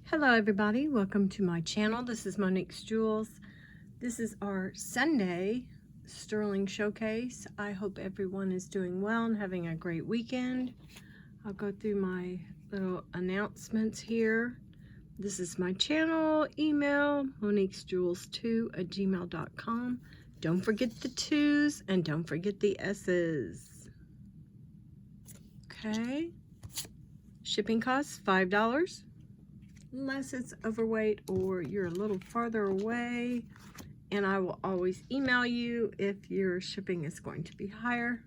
Hello everybody, welcome to my channel. This is Monique's Jewels. This is our Sunday sterling showcase. I hope everyone is doing well and having a great weekend. I'll go through my little announcements here. This is my channel, email, moniquesjewels2@gmail.com. Don't forget the 2's and don't forget the S's. Okay. Shipping costs $5. Unless it's overweight or you're a little farther away, and I will always email you if your shipping is going to be higher.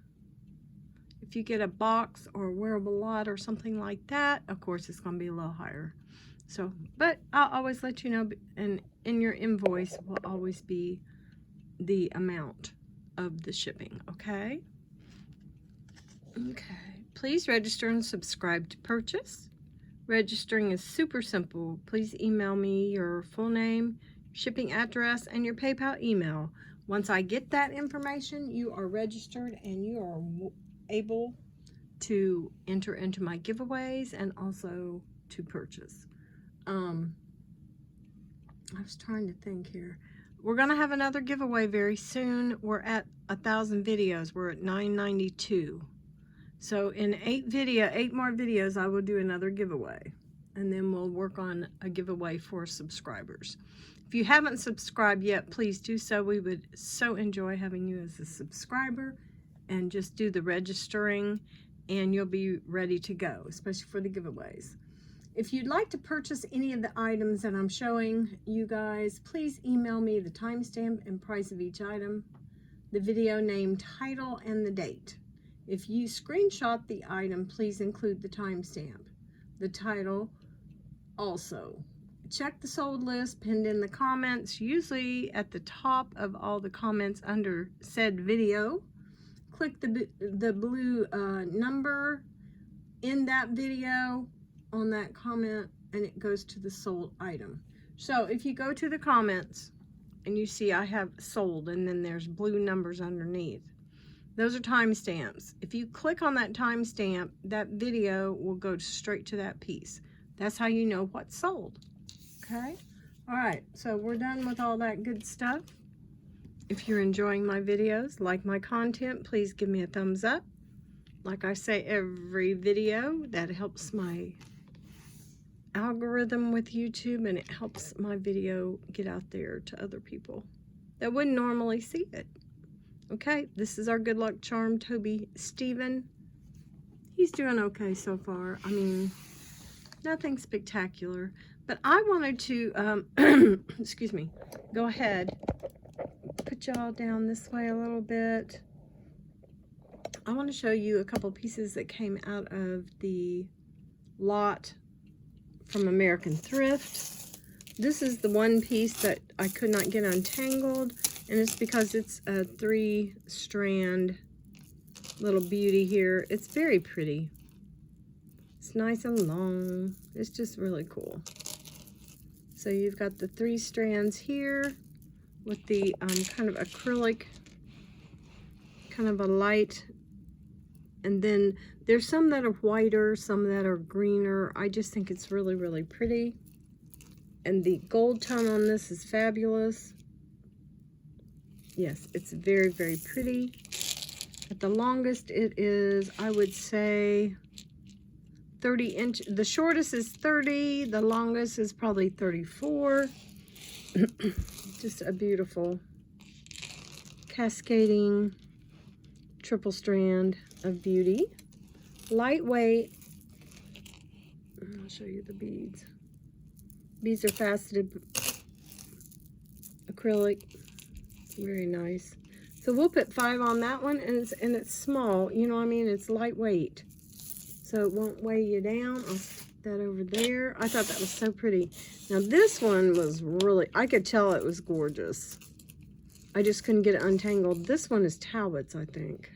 If you get a box or a wearable lot or something like that, of course it's going to be a little higher. So, but I'll always let you know, and in your invoice will always be the amount of the shipping. Okay. Please register and subscribe to purchase. Registering is super simple. Please email me your full name, shipping address, and your PayPal email. Once I get that information, you are registered and you are able to enter into my giveaways and also to purchase. I was trying to think here. We're going to have another giveaway very soon. We're at 1,000 videos. We're at 992. So in 8 more videos, I will do another giveaway. And then we'll work on a giveaway for subscribers. If you haven't subscribed yet, please do so. We would so enjoy having you as a subscriber. And just do the registering and you'll be ready to go, especially for the giveaways. If you'd like to purchase any of the items that I'm showing you guys, please email me the timestamp and price of each item, the video name, title, and the date. If you screenshot the item, please include the timestamp, the title also. Check the sold list pinned in the comments, usually at the top of all the comments under said video. Click the blue number in that video on that comment and it goes to the sold item. So if you go to the comments and you see I have sold and then there's blue numbers underneath, those are timestamps. If you click on that timestamp, that video will go straight to that piece. That's how you know what's sold. Okay? All right, so we're done with all that good stuff. If you're enjoying my videos, like my content, please give me a thumbs up. Like I say every video, that helps my algorithm with YouTube and it helps my video get out there to other people that wouldn't normally see it. Okay, this is our good luck charm, Toby Steven. He's doing okay so far. I mean, nothing spectacular. But I wanted to, excuse me, go ahead, put y'all down this way a little bit. I want to show you a couple pieces that came out of the lot from American Thrift. This is the one piece that I could not get untangled. And it's because it's a 3-strand little beauty here. It's very pretty. It's nice and long. It's just really cool. So you've got the 3 strands here with the kind of acrylic, kind of a light. And then there's some that are whiter, some that are greener. I just think it's really, really pretty. And the gold tone on this is fabulous. Yes, it's very, very pretty. At the longest, it is, I would say, 30 inch. The shortest is 30. The longest is probably 34. Just a beautiful cascading triple strand of beauty. Lightweight. I'll show you the beads. Beads are faceted acrylic. Very nice. So we'll put 5 on that one, and it's small. You know what I mean? It's lightweight, so it won't weigh you down. I'll stick that over there. I thought that was so pretty. Now this one was really, I could tell it was gorgeous. I just couldn't get it untangled. This one is Talbot's, I think.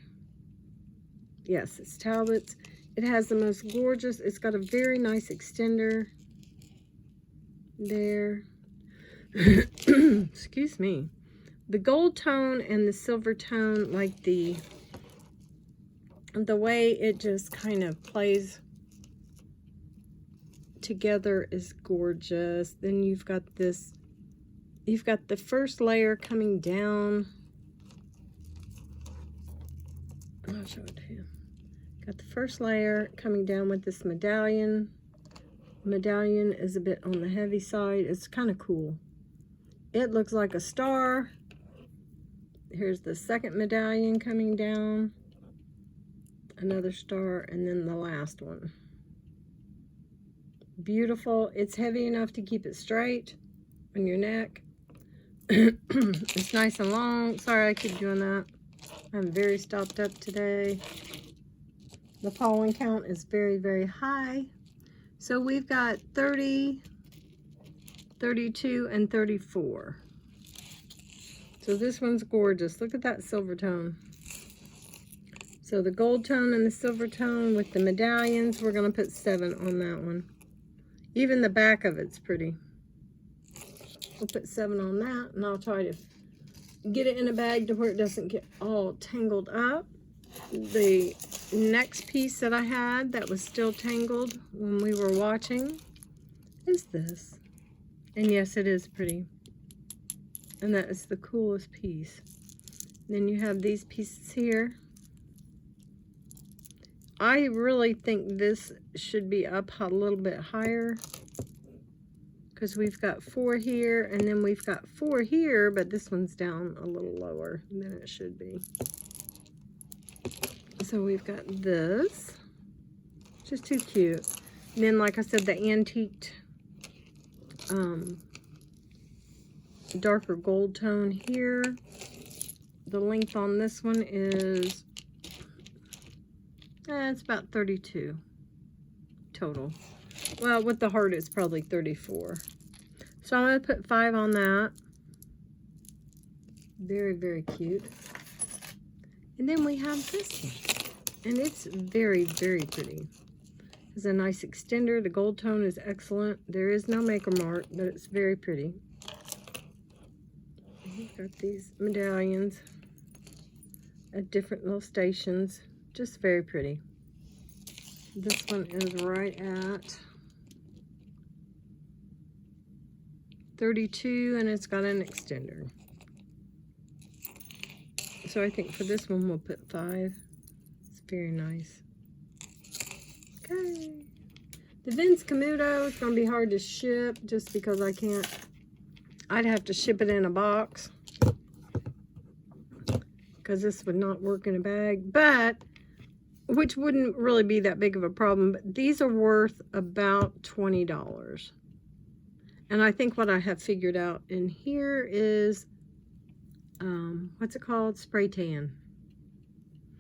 Yes, it's Talbot's. It has the most gorgeous, it's got a very nice extender there. Excuse me. The gold tone and the silver tone, like the way it just kind of plays together is gorgeous. Then you've got this, you've got the first layer coming down. I'll show it to you. Got the first layer coming down with this medallion. Medallion is a bit on the heavy side. It's kind of cool. It looks like a star. Here's the second medallion coming down. Another star, and then the last one. Beautiful. It's heavy enough to keep it straight on your neck. It's nice and long. Sorry I keep doing that. I'm very stopped up today. The pollen count is very, very high. So we've got 30, 32, and 34. So this one's gorgeous. Look at that silver tone. So the gold tone and the silver tone with the medallions, we're going to put 7 on that one. Even the back of it's pretty. We'll put 7 on that, and I'll try to get it in a bag to where it doesn't get all tangled up. The next piece that I had that was still tangled when we were watching is this. And yes, it is pretty. And that is the coolest piece. Then you have these pieces here. I really think this should be up a little bit higher, because we've got 4 here, and then we've got 4 here, but this one's down a little lower than it should be. So we've got this, which is too cute. And then, like I said, the antiqued darker gold tone here. The length on this one is, it's about 32 total. Well, with the heart, it's probably 34. So I'm going to put 5 on that. Very, very cute. And then we have this one. And it's very, very pretty. It's a nice extender. The gold tone is excellent. There is no maker mark, but it's very pretty. We've got these medallions at different little stations. Just very pretty. This one is right at 32, and it's got an extender. So I think for this one we'll put 5. It's very nice. Okay. The Vince Camuto is going to be hard to ship just because I can't. I'd have to ship it in a box because this would not work in a bag, but which wouldn't really be that big of a problem. But these are worth about $20. And I think what I have figured out in here is, what's it called? Spray tan.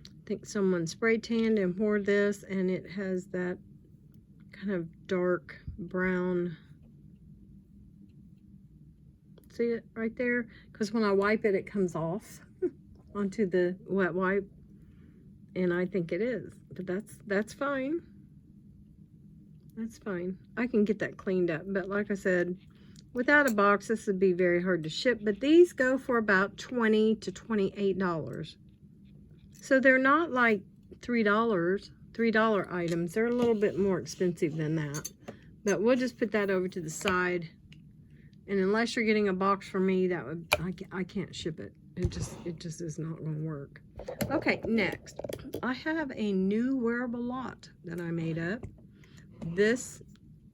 I think someone spray tanned and wore this, and it has that kind of dark brown. See it right there? Because when I wipe it, it comes off onto the wet wipe. And I think it is. But that's fine. That's fine. I can get that cleaned up. But like I said, without a box, this would be very hard to ship. But these go for about $20 to $28. So they're not like $3 items. They're a little bit more expensive than that. But we'll just put that over to the side. And unless you're getting a box from me, that would I can't ship it. It just is not going to work. Okay, next. I have a new wearable lot that I made up. This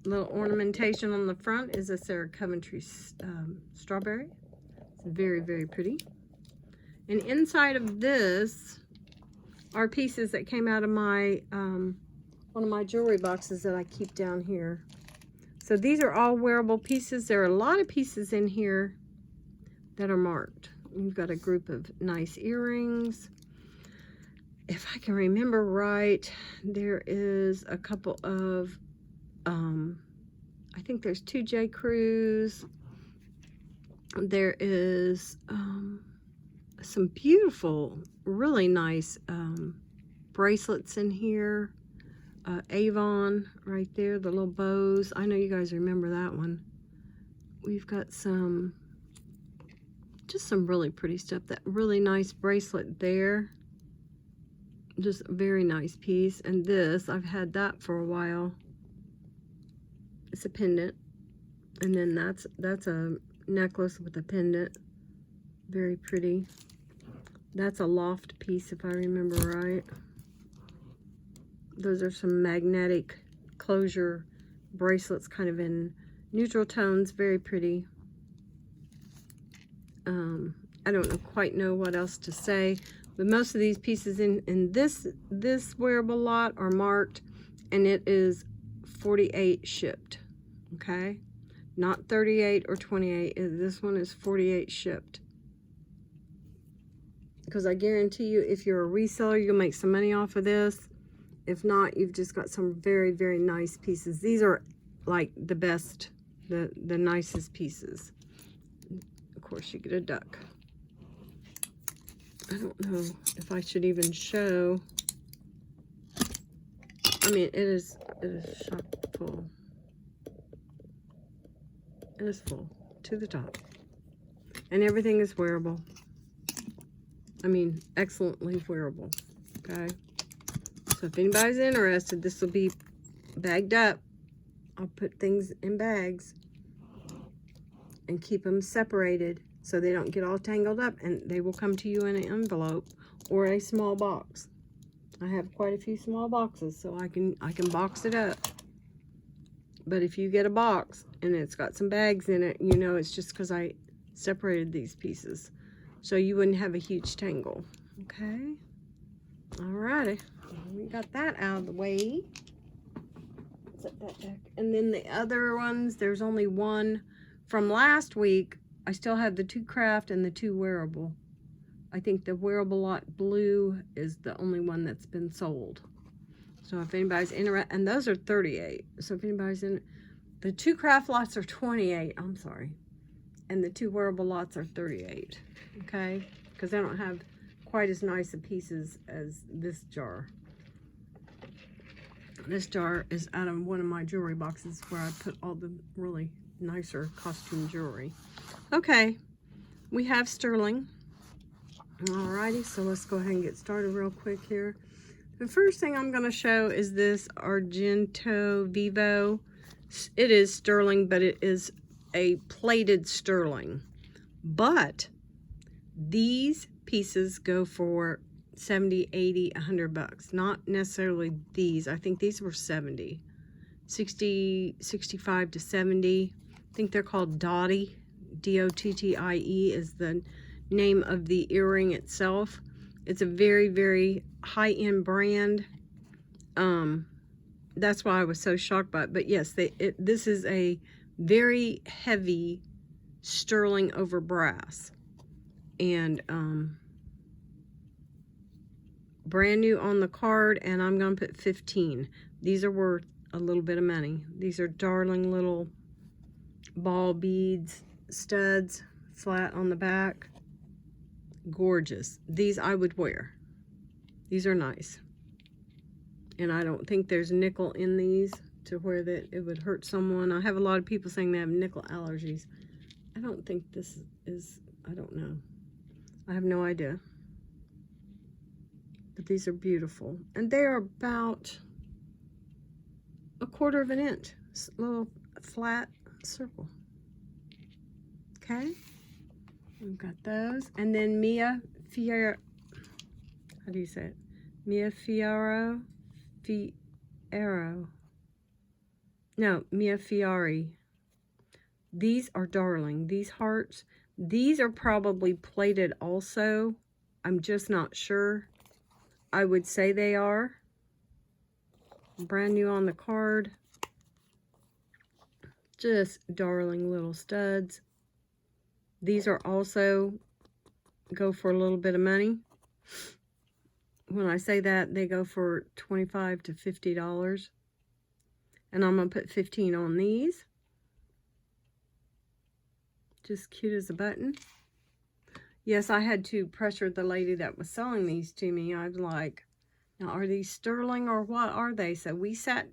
little ornamentation on the front is a Sarah Coventry strawberry. It's very, very pretty. And inside of this are pieces that came out of my one of my jewelry boxes that I keep down here. So these are all wearable pieces. There are a lot of pieces in here that are marked. You've got a group of nice earrings. If I can remember right, there is a couple of, I think there's 2 J. Crews. There is some beautiful, really nice bracelets in here. Avon right there, the little bows. I know you guys remember that one. We've got just some really pretty stuff. That really nice bracelet there. Just a very nice piece. And this, I've had that for a while. It's a pendant. And then that's a necklace with a pendant. Very pretty. That's a loft piece if I remember right. Those are some magnetic closure bracelets, kind of in neutral tones. Very pretty. I don't quite know what else to say, but most of these pieces in this wearable lot are marked, and it is 48 shipped. Okay, not 38 or 28. This one is 48 shipped. Because I guarantee you, if you're a reseller, you'll make some money off of this. If not, you've just got some very, very nice pieces. These are like the best, the nicest pieces. Of course, you get a duck. I don't know if I should even show. I mean, it is chock full. It is full to the top. And everything is wearable. I mean, excellently wearable. Okay. So if anybody's interested, this will be bagged up. I'll put things in bags and keep them separated so they don't get all tangled up, and they will come to you in an envelope or a small box. I have quite a few small boxes, so I can box it up. But if you get a box and it's got some bags in it, you know it's just because I separated these pieces, so you wouldn't have a huge tangle. Okay. Alrighty, we got that out of the way. Set that back. And then the other ones, there's only one from last week. I still have the 2 craft and the 2 wearable. I think the wearable lot blue is the only one that's been sold. So if anybody's interested, and those are 38. So if anybody's in, the 2 craft lots are 28. I'm sorry. And the 2 wearable lots are 38. Okay? Because they don't have quite as nice a pieces as this jar. This jar is out of one of my jewelry boxes where I put all the really nicer costume jewelry. Okay, we have sterling. Alrighty, so let's go ahead and get started real quick here. The first thing I'm going to show is this Argento Vivo. It is sterling, but it is a plated sterling. But these pieces go for 70, 80, 100 bucks. Not necessarily these. I think these were 70. 60, 65 to 70. I think they're called Dottie. D-O-T-T-I-E is the name of the earring itself. It's a very, very high-end brand. That's why I was so shocked by it. But yes, this is a very heavy sterling over brass. And brand new on the card, and I'm going to put 15. These are worth a little bit of money. These are darling little ball beads, studs, flat on the back. Gorgeous. These I would wear. These are nice. And I don't think there's nickel in these to where that it would hurt someone. I have a lot of people saying they have nickel allergies. I don't think this is, I don't know. I have no idea. But these are beautiful. And they are about 1/4 of an inch. Little flat circle. Okay. We've got those. And then Mia Fiero. How do you say it? Mia Fiero. No, Mia Fieri. These are darling. These hearts. These are probably plated also. I'm just not sure. I would say they are. Brand new on the card. Just darling little studs. These are also go for a little bit of money. When I say that, they go for $25 to $50. And I'm going to put 15 on these. Just cute as a button. Yes, I had to pressure the lady that was selling these to me. I was like, now are these sterling or what are they? So we sat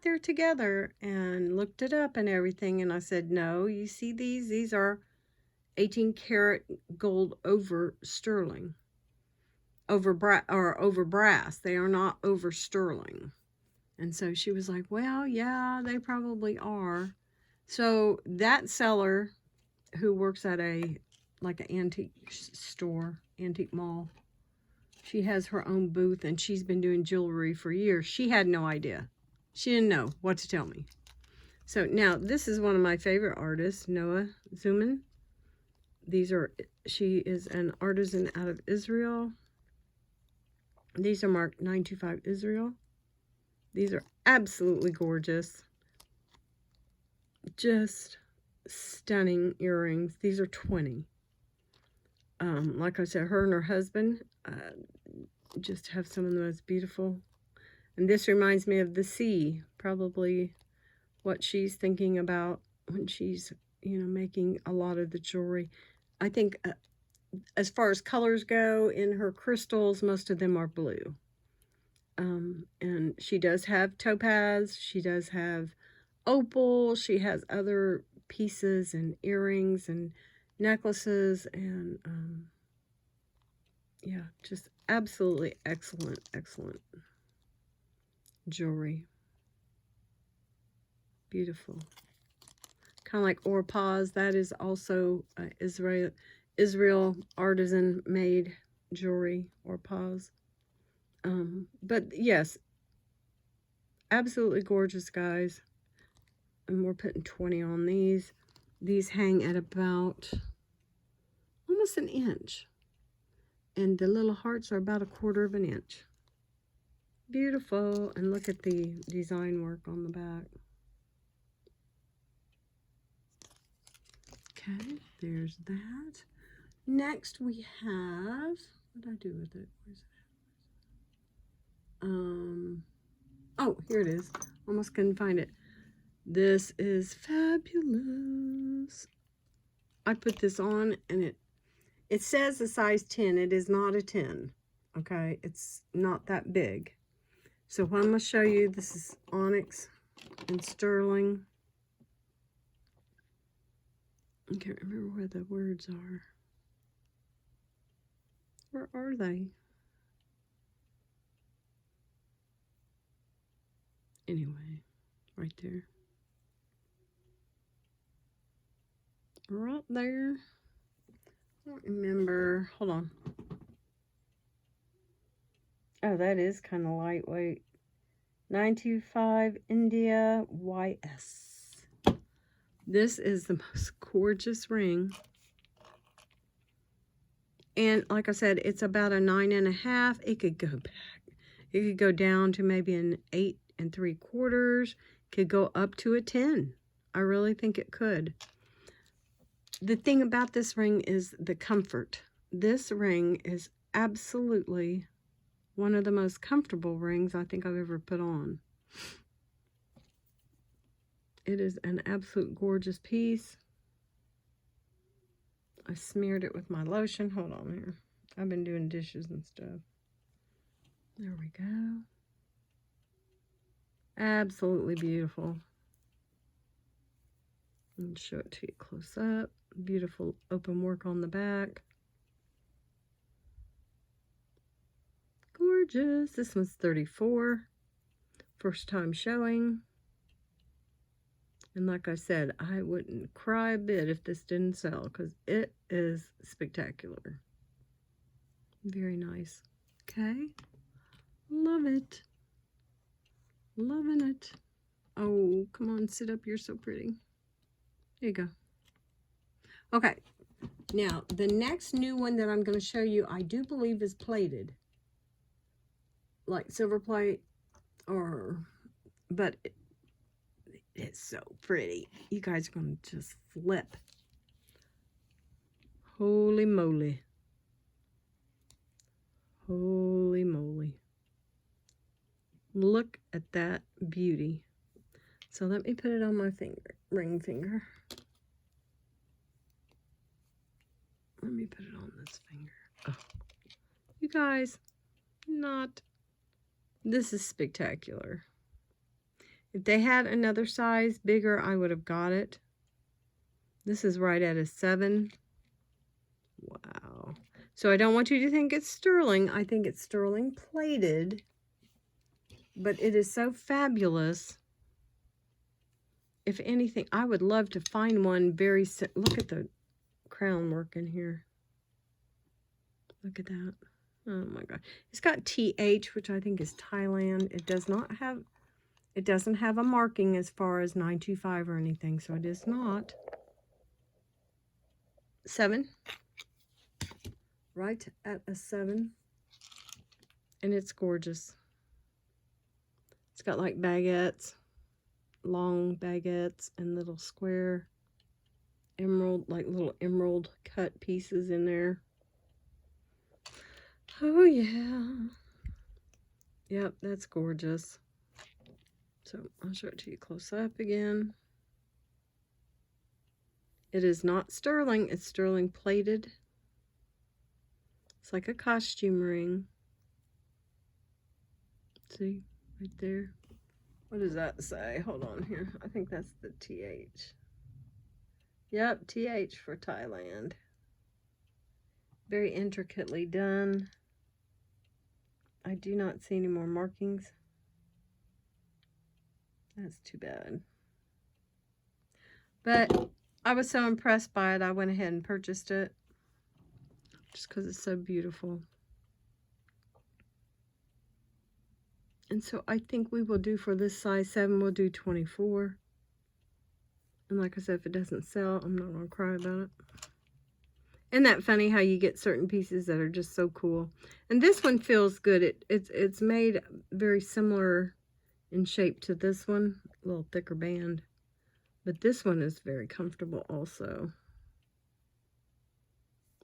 there together and looked it up and everything. And I said, no, you see these? These are 18 karat gold over sterling. Over brass. They are not over sterling. And so she was like, well, yeah, they probably are. So that seller who works at like an antique store, antique mall, she has her own booth and she's been doing jewelry for years. She had no idea. She didn't know what to tell me. So now this is one of my favorite artists, Noah Zuman. She is an artisan out of Israel. These are marked 925 Israel. These are absolutely gorgeous. Just stunning earrings. These are 20. Like I said, her and her husband just have some of the most beautiful. And this reminds me of the sea. Probably what she's thinking about when she's, you know, making a lot of the jewelry. I think as far as colors go, in her crystals, most of them are blue. And she does have topaz. She does have opal. She has other pieces and earrings and necklaces and yeah, just absolutely excellent jewelry. Beautiful. Kind of like Orpaz. That is also Israel artisan made jewelry, Orpaz. But yes, absolutely gorgeous, guys. And we're putting 20 on these. These hang at about almost an inch. And the little hearts are about 1/4 of an inch. Beautiful. And look at the design work on the back. Okay, there's that. Next we have, what did I do with it? Where's it? Oh, here it is. Almost couldn't find it. This is fabulous. I put this on and it says a size 10. It is not a 10. Okay, it's not that big. So what I'm going to show you, this is onyx and sterling. I can't remember where the words are. Where are they? Anyway, right there. Right there. I don't remember. Hold on. Oh, that is kind of lightweight. 925 India YS. This is the most gorgeous ring. And like I said, it's about a 9.5. It could go back. It could go down to maybe an 8 3/4. Could go up to a 10. I really think it could. The thing about this ring is the comfort. This ring is absolutely one of the most comfortable rings I think I've ever put on. It is an absolute gorgeous piece. I smeared it with my lotion. Hold on here. I've been doing dishes and stuff. There we go. Absolutely beautiful. I'll show it to you close up. Beautiful open work on the back. Gorgeous. This one's 34. First time showing. And like I said, I wouldn't cry a bit if this didn't sell because it is spectacular. Very nice. Okay. Love it. Loving it. Oh, come on, sit up. You're so pretty. There you go. Okay. Now, the next new one that I'm going to show you, I do believe is plated. Like silver plate but it's so pretty. You guys are going to just flip. Holy moly. Holy moly. Look at that beauty. So let me put it on my finger, ring finger. Let me put it on this finger. Oh. You guys, this is spectacular. If they had another size bigger, I would have got it. This is right at a 7. Wow. So I don't want you to think it's sterling. I think it's sterling plated. but it is so fabulous. If anything, I would love to find one very, look at the crown work in here. Look at that. Oh my God. It's got TH, which I think is Thailand. It doesn't have a marking as far as 925 or anything, so it is not. 7. Right at a 7. And it's gorgeous. It's got like baguettes, long baguettes, and little square emerald, like little emerald cut pieces in there. Oh yeah. Yep, that's gorgeous. So I'll show it to you close up again. It is not sterling, it's sterling plated. It's like a costume ring. See, right there. What does that say? Hold on here. I think that's the TH. Yep, TH for Thailand. Very intricately done. I do not see any more markings. That's too bad. But I was so impressed by it, I went ahead and purchased it. Just because it's so beautiful. And so I think we will do for this size 7, we'll do 24. And like I said, if it doesn't sell, I'm not going to cry about it. Isn't that funny how you get certain pieces that are just so cool? And this one feels good. It's made very similar in shape to this one. A little thicker band. But this one is very comfortable also.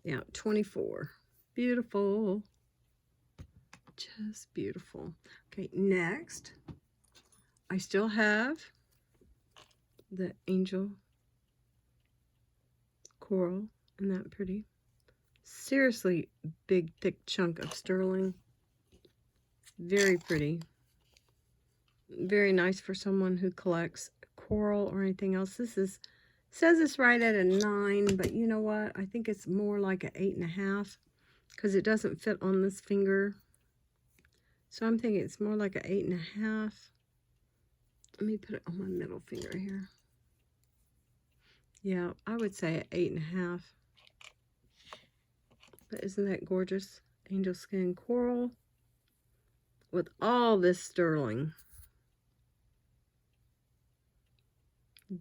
Yeah, 24. Beautiful. Just beautiful. Okay, next. I still have the angel coral. Isn't that pretty? Seriously big, thick chunk of sterling. Very pretty. Very nice for someone who collects coral or anything else. This is, says it's right at a 9, but you know what? I think it's more like an 8.5 because it doesn't fit on this finger. So I'm thinking it's more like an 8.5. Let me put it on my middle finger here. Yeah, I would say an 8.5. But isn't that gorgeous? Angel skin coral with all this sterling.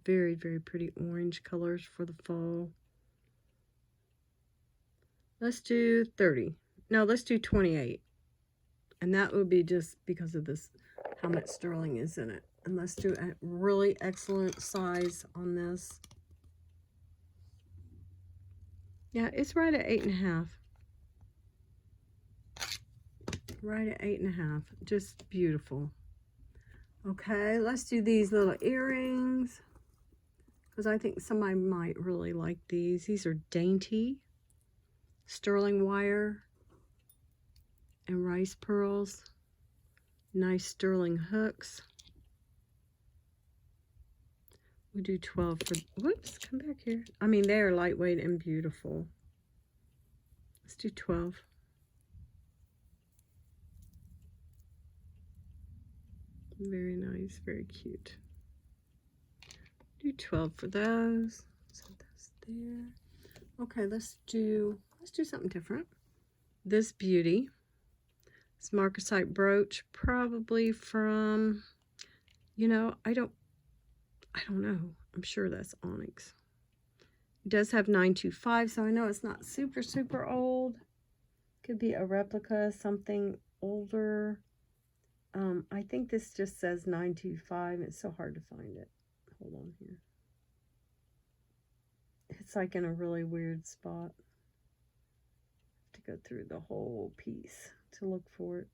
Very, very pretty orange colors for the fall. Let's do 30. No, let's do 28. And that would be just because of this, how much sterling is in it. And let's do a really excellent size on this. Yeah, it's right at 8.5. Right at 8.5. Just beautiful. Okay, let's do these little earrings. Because I think somebody might really like these. These are dainty. Sterling wire. And rice pearls. Nice sterling hooks. We do 12 for, whoops, come back here. I mean, they are lightweight and beautiful. Let's do 12. Very nice, very cute. Do 12 for those. So that's there. Okay, let's do something different. This beauty. It's marcasite brooch, probably from, you know, I don't know. I'm sure that's onyx. It does have 925, so I know it's not super, super old. Could be a replica, something older. I think this just says 925. It's so hard to find it. Hold on here. It's like in a really weird spot. To go through the whole piece to look for it.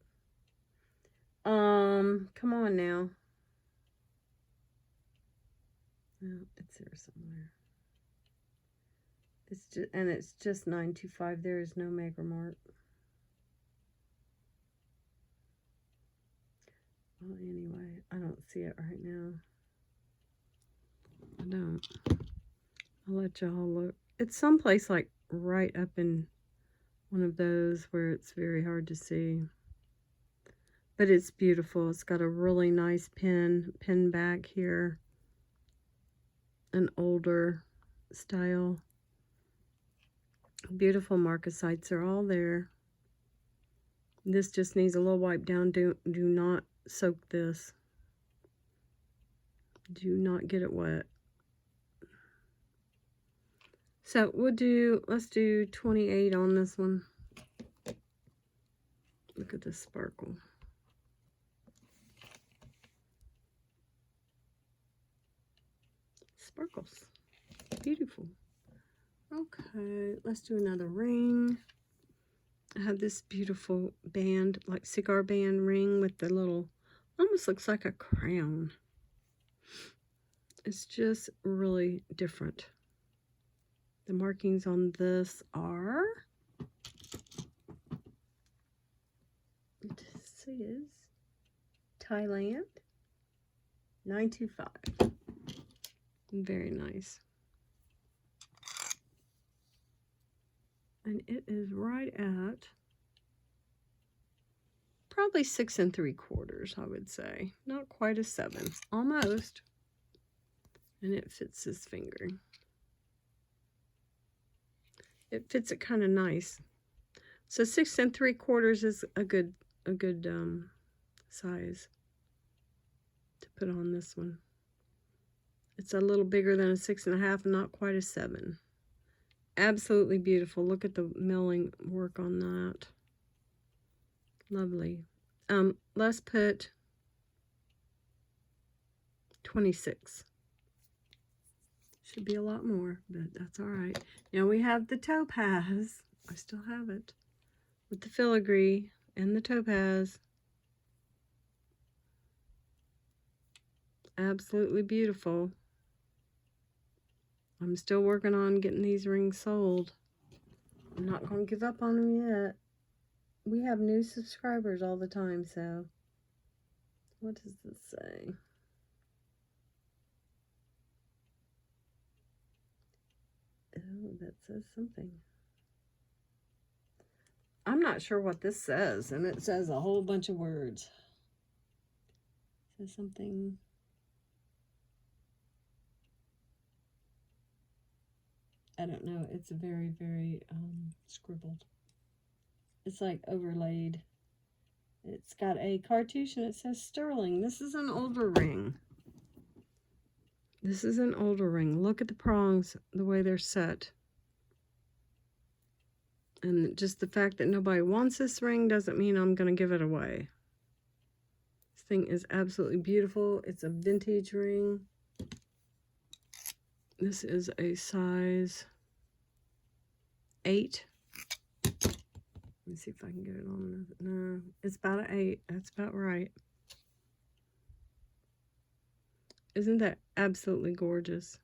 Come on now. No, it's there somewhere. It's just 925. There is no maker mark. Well, anyway, I don't see it right now. I don't. I'll let y'all look. It's someplace like right up in one of those where it's very hard to see. But it's beautiful. It's got a really nice pin back here. An older style. Beautiful marcasites are all there. This just needs a little wipe down. Do not soak this. Do not get it wet. So let's do 28 on this one. Look at this sparkle. Sparkles. Beautiful. Okay, let's do another ring. I have this beautiful band, like cigar band ring with the little, almost looks like a crown. It's just really different. The markings on this are, it says Thailand 925. Very nice. And it is right at probably 6 3/4, I would say. Not quite a 7, almost. And it fits his finger. It fits it kind of nice. So 6 3/4 is a good size to put on this one. It's a little bigger than a 6 1/2 and not quite a 7. Absolutely beautiful. Look at the milling work on that. Lovely. Let's put 26. Should be a lot more, but that's all right. Now we have the topaz. I still have it. With the filigree and the topaz. Absolutely beautiful. I'm still working on getting these rings sold. I'm not going to give up on them yet. We have new subscribers all the time, so. What does this say? Oh, that says something. I'm not sure what this says, and it says a whole bunch of words. It says something. I don't know. It's very, very scribbled. It's like overlaid. It's got a cartouche and it says sterling. This is an older ring. This is an older ring. Look at the prongs, the way they're set. And just the fact that nobody wants this ring doesn't mean I'm going to give it away. This thing is absolutely beautiful. It's a vintage ring. This is a size 8. Let me see if I can get it on. No, it's about an 8. That's about right. Isn't that absolutely gorgeous?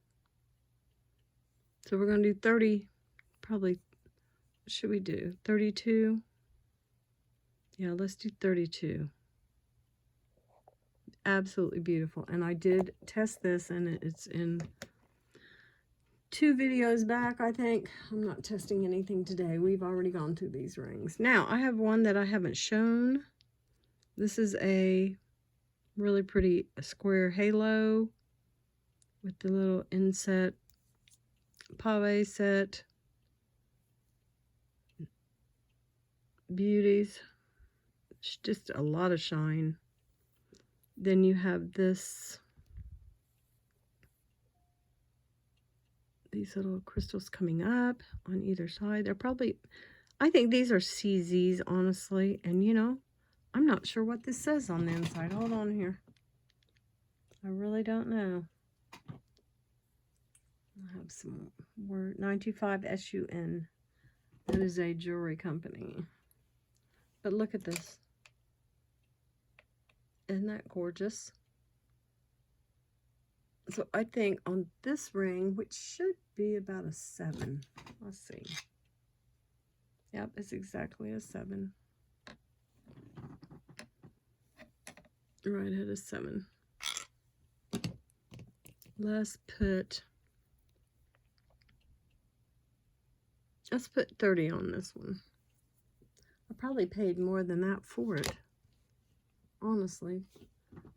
So we're going to do 30, probably, what should we do? 32? Yeah, let's do 32. Absolutely beautiful. And I did test this, and it's in 2 videos back, I think. I'm not testing anything today. We've already gone through these rings. Now, I have one that I haven't shown. This is a really pretty square halo with the little inset pave set. Beauties. It's just a lot of shine. Then you have these little crystals coming up on either side. They're probably, I think these are CZs, honestly. And you know, I'm not sure what this says on the inside. Hold on here. I really don't know. I have some word. 925 SUN. That is a jewelry company. But look at this. Isn't that gorgeous? So I think on this ring, which should be about a 7. Let's see. Yep, it's exactly a 7. Right at a 7. Let's put 30 on this one. I probably paid more than that for it. honestly.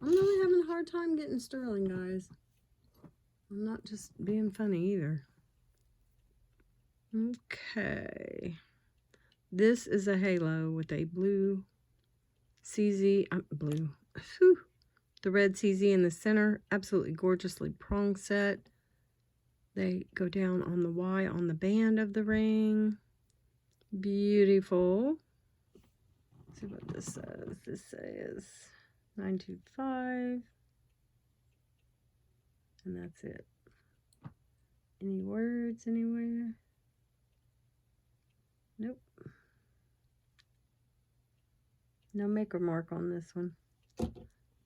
I'm really having a hard time getting sterling, guys. I'm not just being funny either. Okay. This is a halo with a blue CZ, blue, whew, the red CZ in the center. Absolutely gorgeously prong set. They go down on the Y on the band of the ring. Beautiful. Let's see what this says. This says 925. And that's it. Any words anywhere? Nope. No maker mark on this one.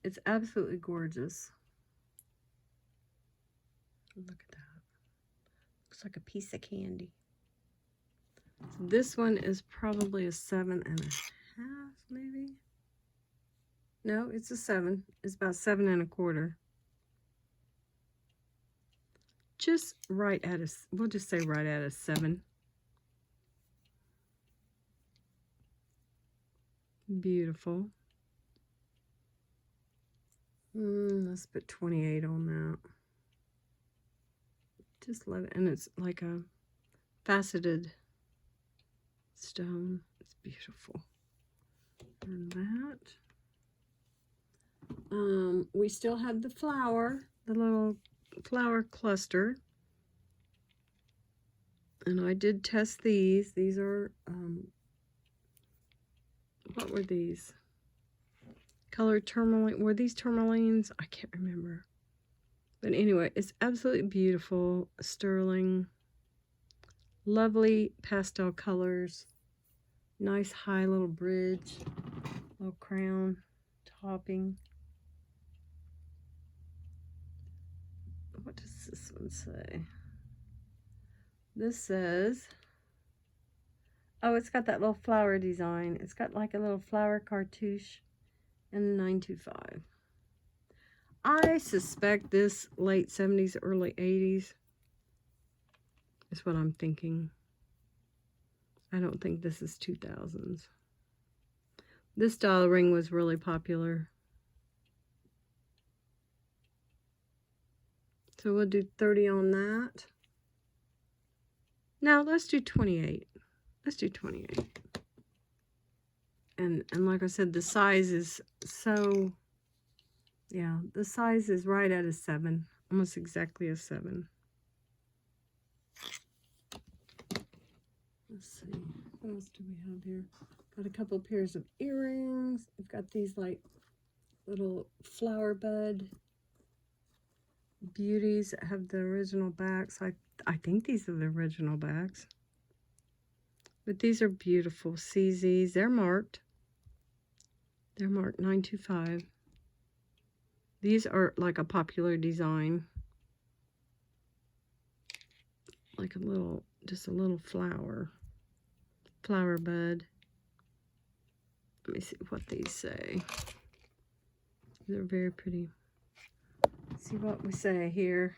It's absolutely gorgeous. Look at that. Looks like a piece of candy. So this one is probably a 7.5, maybe. No, it's a 7. It's about 7 1/4. Just right at a, we'll just say right at a 7. Beautiful. Let's put 28 on that. Just let it, and it's like a faceted stone. It's beautiful. And that. We still have the flower, the little flower cluster. And I did test these. These are, what were these? Colored tourmaline. Were these tourmalines? I can't remember. But anyway, it's absolutely beautiful. Sterling. Lovely pastel colors. Nice high little bridge. Little crown. Topping. What does this one say? This says, oh, it's got that little flower design. It's got like a little flower cartouche in the 925. I suspect this late 70s, early 80s is what I'm thinking. I don't think this is 2000s. This style ring was really popular. So we'll do 30 on that. Now let's do 28. Let's do 28. And like I said, the size is so, yeah, the size is right at a 7. Almost exactly a 7. Let's see. What else do we have here? Got a couple pairs of earrings. We've got these like little flower bud beauties that have the original backs. I think these are the original backs. But these are beautiful CZs. They're marked. They're marked 925. These are like a popular design. Like a little, just a little flower. Flower bud. Let me see what these say. They're very pretty. Let's see what we say here.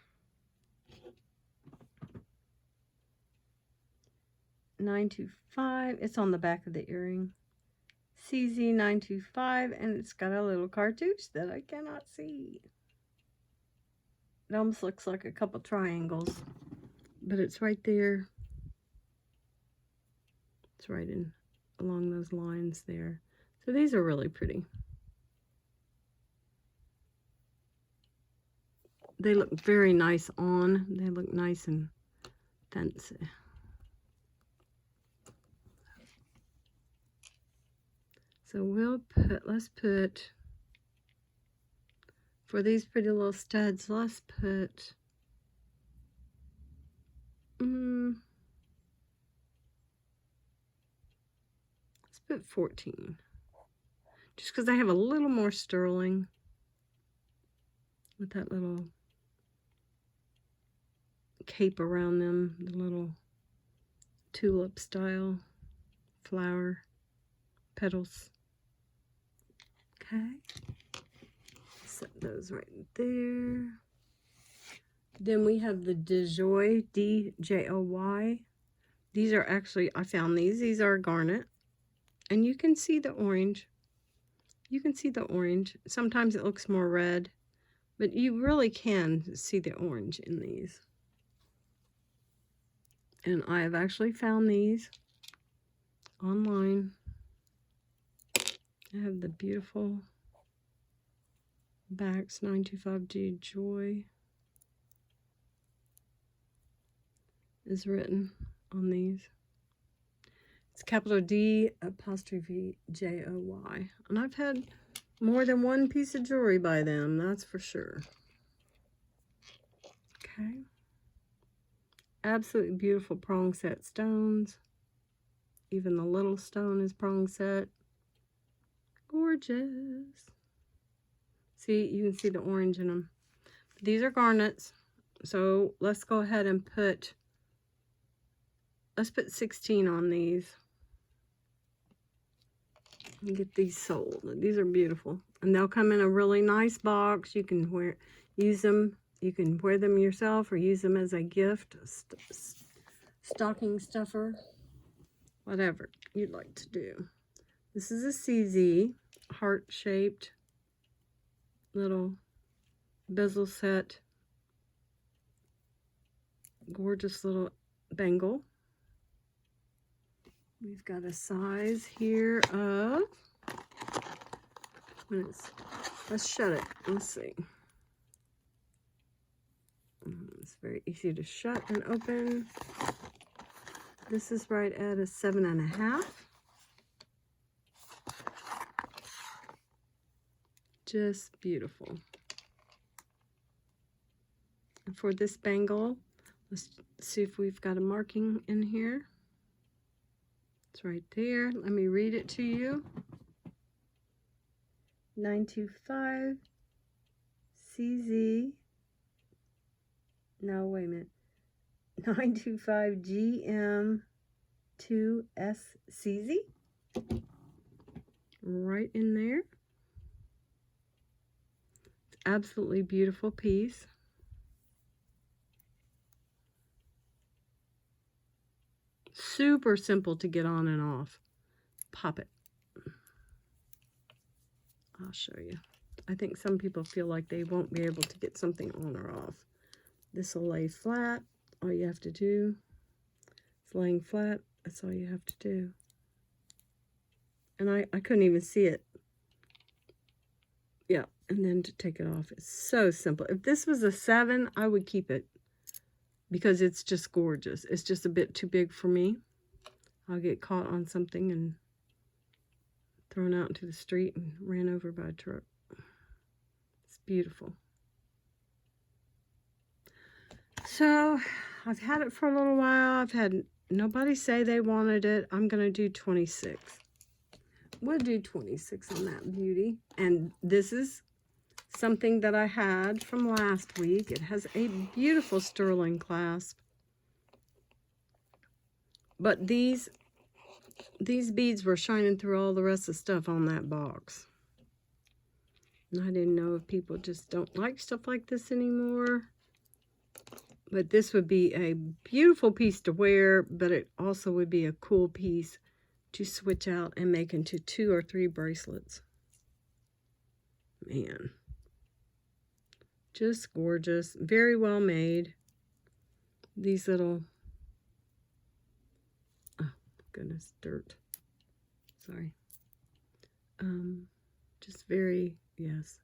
925. It's on the back of the earring. CZ 925, and it's got a little cartouche that I cannot see. It almost looks like a couple triangles, but it's right there. It's right in along those lines there. So these are really pretty. They look very nice on. They look nice and fancy. So we'll put, let's put, for these pretty little studs, let's put, let's put 14. Just because I have a little more sterling with that little cape around them, the little tulip style flower petals. Okay, set those right there. Then we have the DJoy, D-J-O-Y. These are actually, I found these. These are garnet. And you can see the orange. You can see the orange. Sometimes it looks more red, but you really can see the orange in these. And I have actually found these online. I have the beautiful backs, 925G Joy is written on these. It's capital D apostrophe J-O-Y. And I've had more than one piece of jewelry by them, that's for sure. Okay. Absolutely beautiful prong set stones. Even the little stone is prong set. Gorgeous. See, you can see the orange in them. These are garnets. So let's go ahead and let's put 16 on these. And get these sold. These are beautiful. And they'll come in a really nice box. You can use them. You can wear them yourself or use them as a gift. Stocking stuffer. Whatever you'd like to do. This is a CZ. Heart-shaped little bezel set. Gorgeous little bangle. We've got a size here of, let's shut it, let's see. It's very easy to shut and open. This is right at a 7.5. Just beautiful. And for this bangle, let's see if we've got a marking in here. It's right there. Let me read it to you. 925 CZ. No, wait a minute. 925 GM2SCZ. Right in there. It's absolutely beautiful piece. Super simple to get on and off. Pop it. I'll show you. I think some people feel like they won't be able to get something on or off. This will lay flat. All you have to do is laying flat. That's all you have to do. And I couldn't even see it. Yeah, and then to take it off. It's so simple. If this was a 7, I would keep it. Because it's just gorgeous. It's just a bit too big for me. I'll get caught on something and thrown out into the street and ran over by a truck. It's beautiful. So I've had it for a little while. I've had nobody say they wanted it. I'm going to do 26. We'll do 26 on that beauty. And this is something that I had from last week. It has a beautiful sterling clasp. But these beads were shining through all the rest of the stuff on that box. And I didn't know if people just don't like stuff like this anymore. But this would be a beautiful piece to wear, but it also would be a cool piece to switch out and make into 2 or 3 bracelets. Man. Just gorgeous. Very well made. These little, oh goodness, dirt. Sorry. Just very, yes.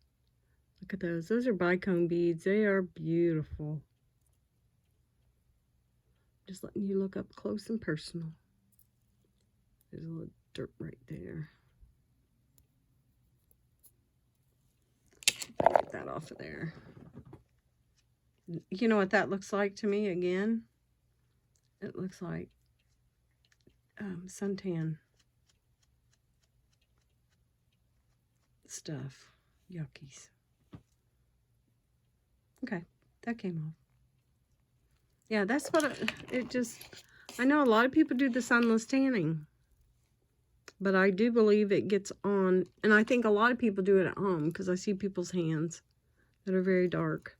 Look at those. Those are bicone beads. They are beautiful. Just letting you look up close and personal. There's a little dirt right there. Get that off of there. You know what that looks like to me again? It looks like suntan stuff. Yuckies. Okay, that came off. Yeah, that's what it just, I know a lot of people do the sunless tanning, but I do believe it gets on, and I think a lot of people do it at home because I see people's hands that are very dark.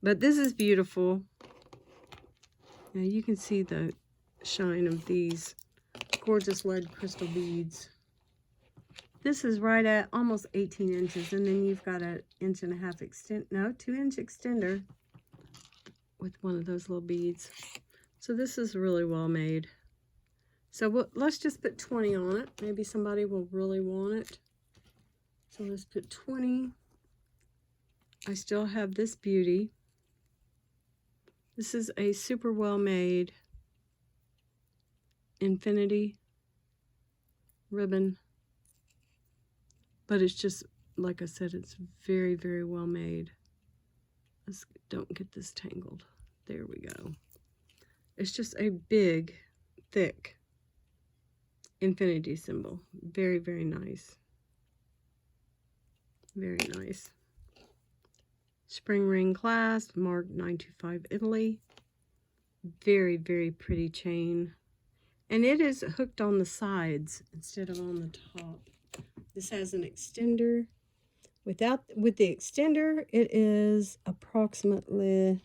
But this is beautiful. Now you can see the shine of these gorgeous lead crystal beads. This is right at almost 18 inches, and then you've got an 1.5 extend, no, 2-inch extender with one of those little beads. So this is really well made. So let's just put 20 on it. Maybe somebody will really want it. So let's put 20. I still have this beauty. This is a super well made infinity ribbon. But it's just, like I said, it's very, very well made. Don't get this tangled. There we go. It's just a big, thick infinity symbol. Very, very nice. Very nice. Spring ring clasp, marked 925 Italy. Very, very pretty chain. And it is hooked on the sides instead of on the top. This has an extender. With the extender, it is approximately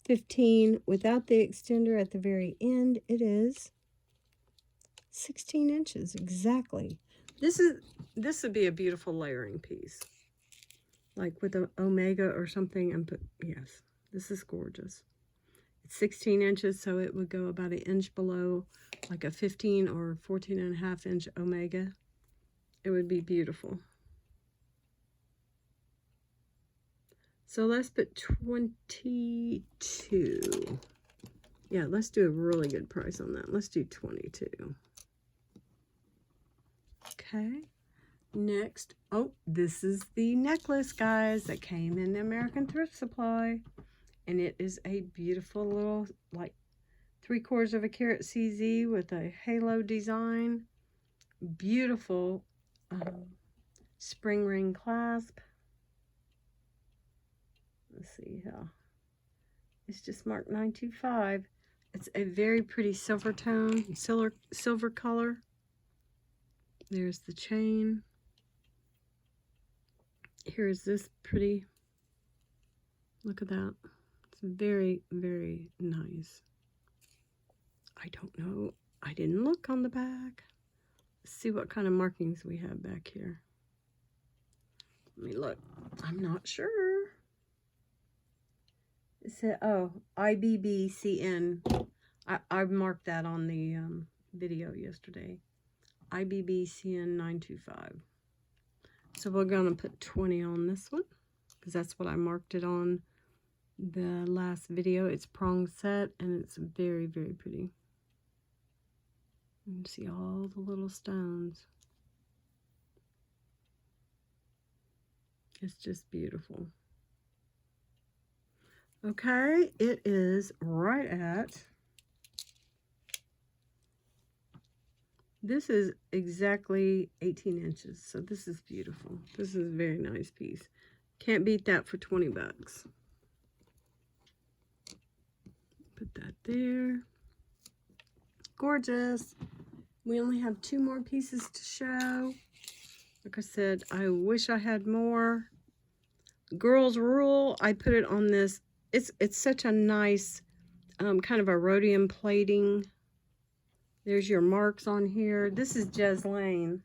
15. Without the extender at the very end, it is 16 inches exactly. This would be a beautiful layering piece, like with an omega or something. And yes, this is gorgeous. It's 16 inches, so it would go about 1 inch below, like a 15 or 14.5 inch omega. It would be beautiful. So let's put 22. Yeah, let's do a really good price on that. Let's do 22. Okay. Next, oh, this is the necklace, guys, that came in the American Thrift Supply. And it is a beautiful little, like, 3/4 carat CZ with a halo design. Beautiful spring ring clasp. Let's see here. It's just marked 925. It's a very pretty silver tone, silver color. There's the chain. Here's this pretty. Look at that. It's very, very nice. I don't know. I didn't look on the back. Let's see what kind of markings we have back here. Let me look. I'm not sure. It said, oh, IBBCN. I marked that on the video yesterday. IBBCN 925. So we're going to put 20 on this one, because that's what I marked it on the last video. It's prong set, and it's very, very pretty. You can see all the little stones. It's just beautiful. Okay, it is right at, this is exactly 18 inches, so this is beautiful. This is a very nice piece. Can't beat that for 20 bucks. Put that there. Gorgeous. We only have 2 more pieces to show. Like I said, I wish I had more. Girls Rule, I put it on this. It's such a nice kind of a rhodium plating. There's your marks on here. This is Jeslane.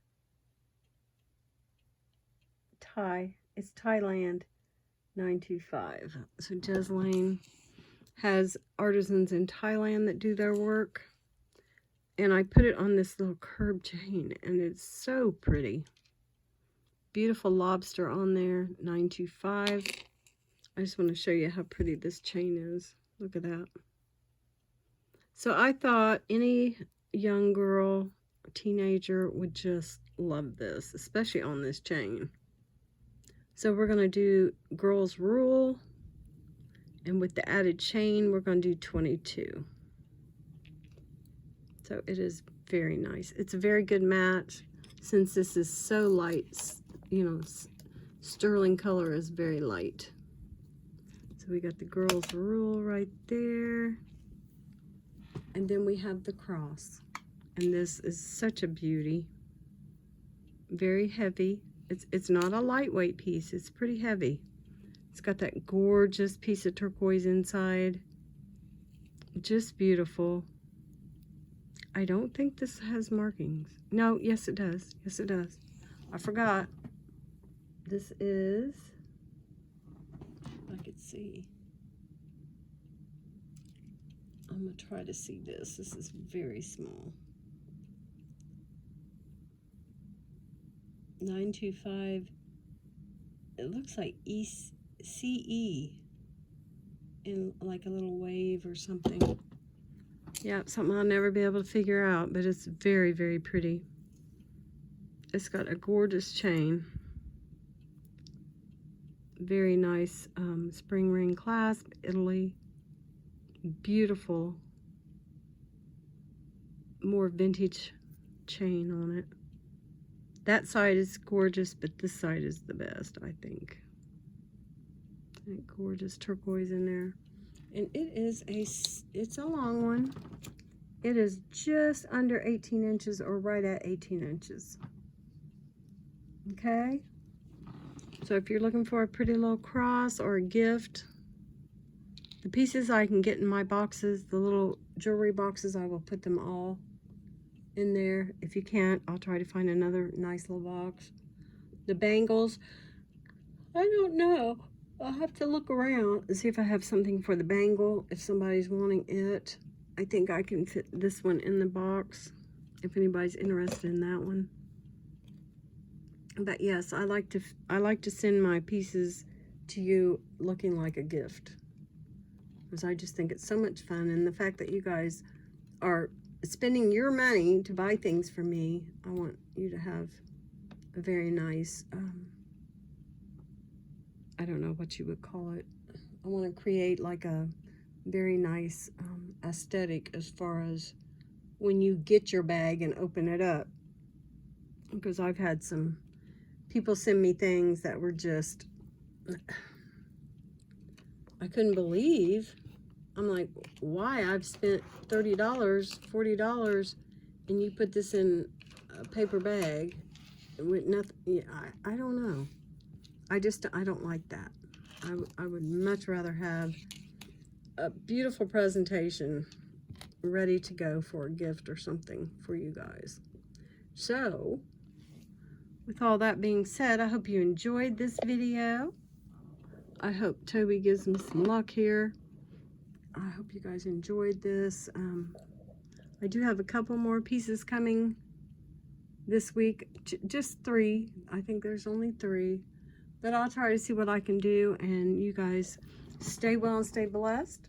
It's Thailand 925. So Jeslane has artisans in Thailand that do their work. And I put it on this little curb chain, and it's so pretty. Beautiful lobster on there, 925. I just want to show you how pretty this chain is. Look at that. So I thought any young girl, teenager would just love this, especially on this chain. So we're going to do Girls Rule, and with the added chain, we're going to do 22. So it is very nice. It's a very good match since this is so light. You know, sterling color is very light. So we got the Girls Rule right there. And then we have the cross. And this is such a beauty. Very heavy. It's not a lightweight piece. It's pretty heavy. It's got that gorgeous piece of turquoise inside. Just beautiful. I don't think this has markings. No, yes it does. Yes it does. I forgot. This is, I could see. I'm going to try to see this. This is very small. 925. It looks like ECE in like a little wave or something. Yeah, something I'll never be able to figure out, but it's very, very pretty. It's got a gorgeous chain. Very nice spring ring clasp, Italy. Beautiful, more vintage chain on it. That side is gorgeous, but this side is the best, I think. That gorgeous turquoise in there. And it's a long one. It is just under 18 inches or right at 18 inches. Okay? So if you're looking for a pretty little cross or a gift, the pieces I can get in my boxes, the little jewelry boxes, I will put them all in there. If you can't, I'll try to find another nice little box. The bangles, I don't know. I'll have to look around and see if I have something for the bangle, if somebody's wanting it. I think I can fit this one in the box, if anybody's interested in that one. But yes, I like to send my pieces to you looking like a gift, because I just think it's so much fun. And the fact that you guys are spending your money to buy things for me, I want you to have a very nice, I don't know what you would call it. I want to create like a very nice aesthetic as far as when you get your bag and open it up. Because I've had some people send me things that were just, I couldn't believe. I'm like, why? I've spent $30, $40, and you put this in a paper bag with nothing. Yeah, I don't know. I don't like that. I would much rather have a beautiful presentation ready to go for a gift or something for you guys. So, with all that being said, I hope you enjoyed this video. I hope Toby gives me some luck here. I hope you guys enjoyed this. I do have a couple more pieces coming this week. Just 3. I think there's only 3. But I'll try to see what I can do. And you guys stay well and stay blessed.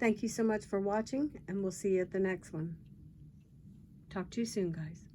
Thank you so much for watching. And we'll see you at the next one. Talk to you soon, guys.